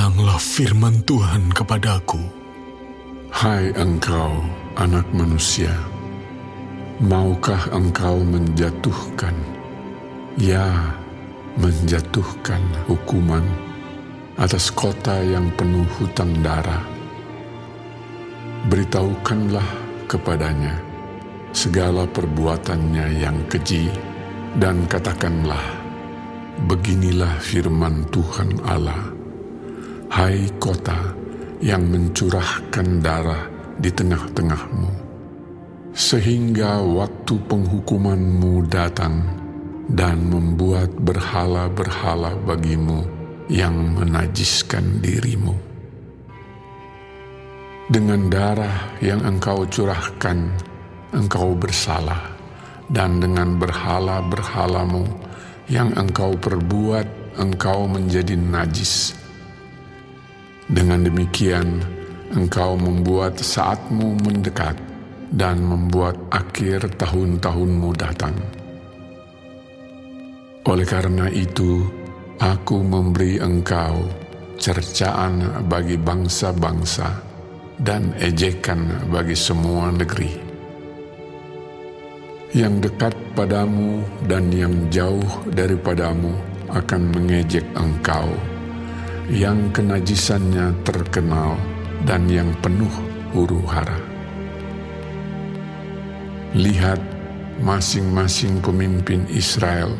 Datanglah firman Tuhan kepadaku. Hai engkau, anak manusia, maukah engkau menjatuhkan, ya menjatuhkan hukuman atas kota yang penuh hutang darah? Beritahukanlah kepadanya segala perbuatannya yang keji, dan katakanlah, beginilah firman Tuhan Allah. Hai kota yang mencurahkan darah di tengah-tengahmu, sehingga waktu penghukumanmu datang dan membuat berhala-berhala bagimu yang menajiskan dirimu. Dengan darah yang engkau curahkan, engkau bersalah, dan dengan berhala-berhalamu yang engkau perbuat, engkau menjadi najis. Dengan demikian, engkau membuat saatmu mendekat dan membuat akhir tahun-tahunmu datang. Oleh karena itu, aku memberi engkau cercaan bagi bangsa-bangsa dan ejekan bagi semua negeri. Yang dekat padamu dan yang jauh daripadamu akan mengejek engkau, yang kenajisannya terkenal dan yang penuh huru-hara. Lihat, masing-masing pemimpin Israel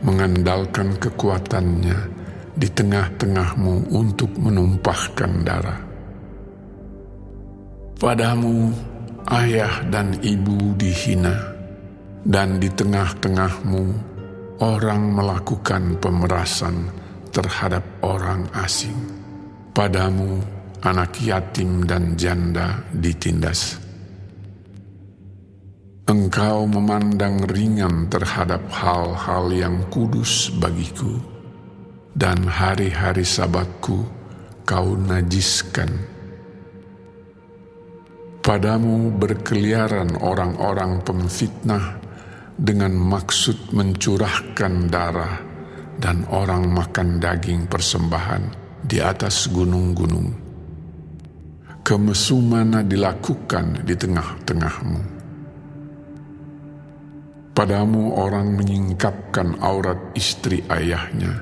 mengandalkan kekuatannya di tengah-tengahmu untuk menumpahkan darah. Padamu ayah dan ibu dihina, dan di tengah-tengahmu orang melakukan pemerasan terhadap orang asing. Padamu anak yatim dan janda ditindas. Engkau memandang ringan terhadap hal-hal yang kudus bagiku, dan hari-hari Sabatku kau najiskan. Padamu berkeliaran orang-orang pemfitnah dengan maksud mencurahkan darah, dan orang makan daging persembahan di atas gunung-gunung. Kemesuman dilakukan di tengah-tengahmu. Padamu orang menyingkapkan aurat istri ayahnya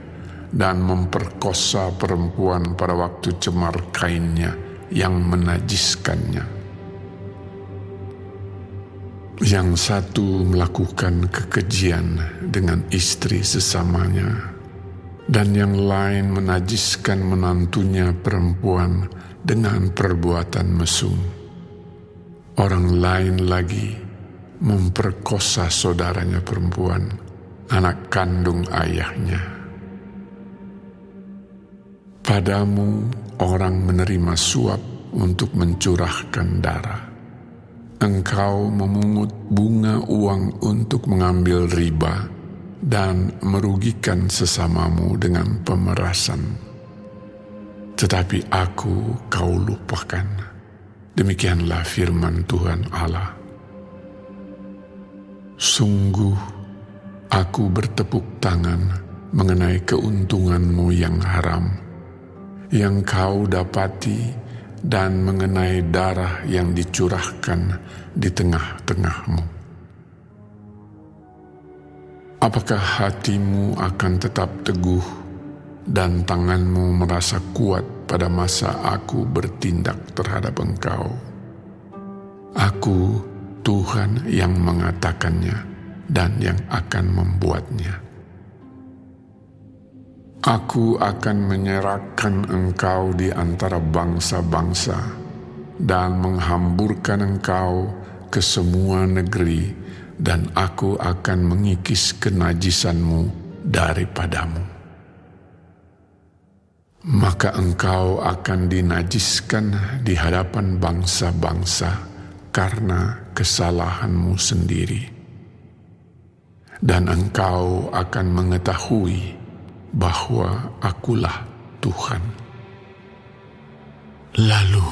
dan memperkosa perempuan pada waktu cemar kainnya yang menajiskannya. Yang satu melakukan kekejian dengan istri sesamanya, dan yang lain menajiskan menantunya perempuan dengan perbuatan mesum. Orang lain lagi memperkosa saudaranya perempuan, anak kandung ayahnya. Padamu orang menerima suap untuk mencurahkan darah. Engkau memungut bunga uang untuk mengambil riba dan merugikan sesamamu dengan pemerasan. Tetapi aku kau lupakan. Demikianlah firman Tuhan Allah. Sungguh, aku bertepuk tangan mengenai keuntunganmu yang haram, yang kau dapati, dan mengenai darah yang dicurahkan di tengah-tengahmu. Apakah hatimu akan tetap teguh dan tanganmu merasa kuat pada masa aku bertindak terhadap engkau? Aku, Tuhan yang mengatakannya dan yang akan membuatnya. Aku akan menyerahkan engkau di antara bangsa-bangsa dan menghamburkan engkau ke semua negeri, dan aku akan mengikis kenajisanmu daripadamu. Maka engkau akan dinajiskan di hadapan bangsa-bangsa karena kesalahanmu sendiri. Dan engkau akan mengetahui bahwa akulah Tuhan. Lalu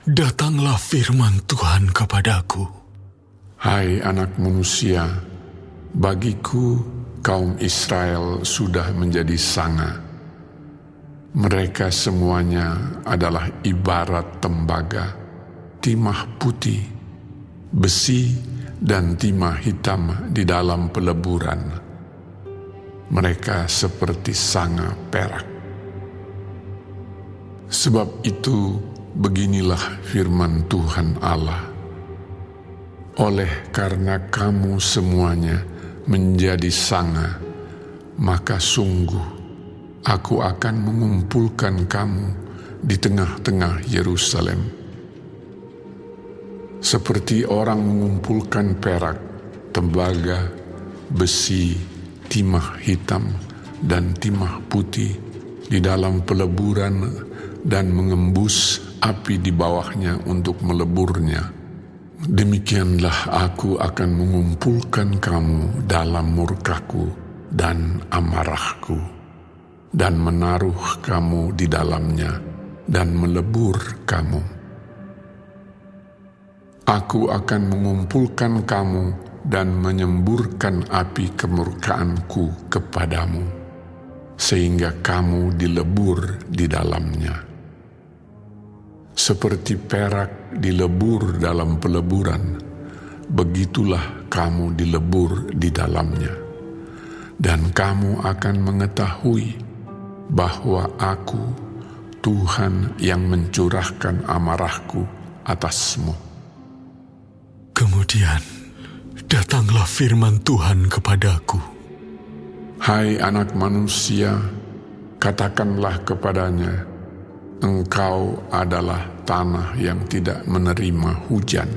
datanglah firman Tuhan kepadaku. Hai anak manusia, bagiku kaum Israel sudah menjadi sanga. Mereka semuanya adalah ibarat tembaga, timah putih, besi, dan timah hitam di dalam peleburan. Mereka seperti sanga perak. Sebab itu, beginilah firman Tuhan Allah. Oleh karena kamu semuanya menjadi sanga, maka sungguh Aku akan mengumpulkan kamu di tengah-tengah Yerusalem. Seperti orang mengumpulkan perak, tembaga, besi, timah hitam, dan timah putih di dalam peleburan dan mengembus api di bawahnya untuk meleburnya. Demikianlah aku akan mengumpulkan kamu dalam murkaku dan amarahku, dan menaruh kamu di dalamnya, dan melebur kamu. Aku akan mengumpulkan kamu dan menyemburkan api kemurkaanku kepadamu, sehingga kamu dilebur di dalamnya. Seperti perak dilebur dalam peleburan, begitulah kamu dilebur di dalamnya. Dan kamu akan mengetahui bahwa Aku, Tuhan yang mencurahkan amarahku atasmu. Kemudian datanglah firman Tuhan kepadaku. Hai anak manusia, katakanlah kepadanya, engkau adalah tanah yang tidak menerima hujan,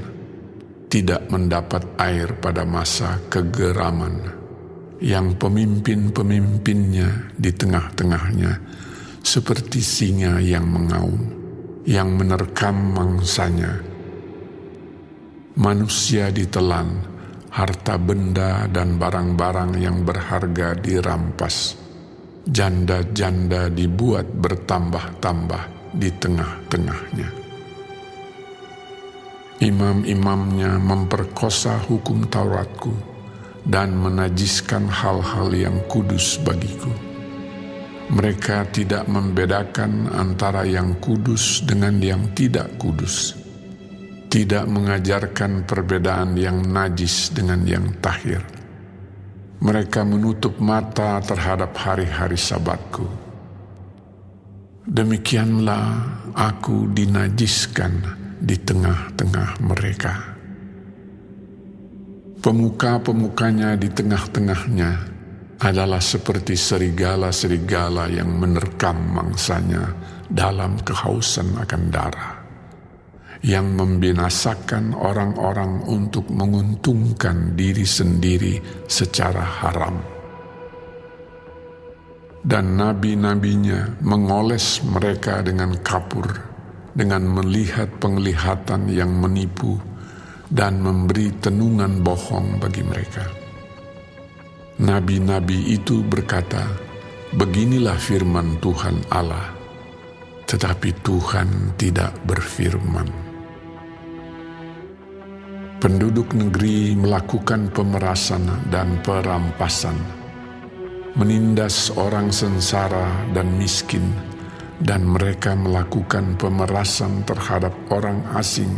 tidak mendapat air pada masa kegeraman, yang pemimpin-pemimpinnya di tengah-tengahnya seperti singa yang mengaum, yang menerkam mangsanya. Manusia ditelan, harta benda dan barang-barang yang berharga dirampas, janda-janda dibuat bertambah-tambah di tengah-tengahnya. Imam-imamnya memperkosa hukum Tauratku dan menajiskan hal-hal yang kudus bagiku. Mereka tidak membedakan antara yang kudus dengan yang tidak kudus, tidak mengajarkan perbedaan yang najis dengan yang tahir. Mereka menutup mata terhadap hari-hari Sabatku. Demikianlah aku dinajiskan di tengah-tengah mereka. Pemuka-pemukanya di tengah-tengahnya adalah seperti serigala-serigala yang menerkam mangsanya dalam kehausan akan darah, yang membinasakan orang-orang untuk menguntungkan diri sendiri secara haram. Dan nabi-nabinya mengoles mereka dengan kapur, dengan melihat penglihatan yang menipu, dan memberi tenungan bohong bagi mereka. Nabi-nabi itu berkata, beginilah firman Tuhan Allah, tetapi Tuhan tidak berfirman. Penduduk negeri melakukan pemerasan dan perampasan, menindas orang sengsara dan miskin, dan mereka melakukan pemerasan terhadap orang asing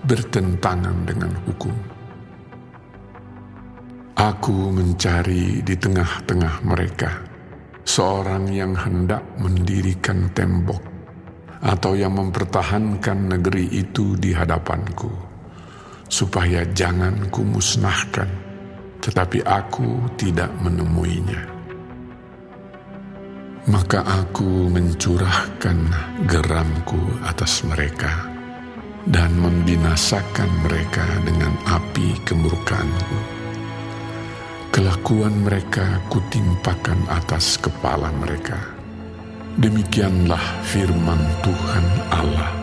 bertentangan dengan hukum. Aku mencari di tengah-tengah mereka seorang yang hendak mendirikan tembok atau yang mempertahankan negeri itu di hadapanku, supaya jangan kumusnahkan, tetapi aku tidak menemuinya. Maka aku mencurahkan geramku atas mereka dan membinasakan mereka dengan api kemurkaanku. Kelakuan mereka kutimpakan atas kepala mereka. Demikianlah firman Tuhan Allah.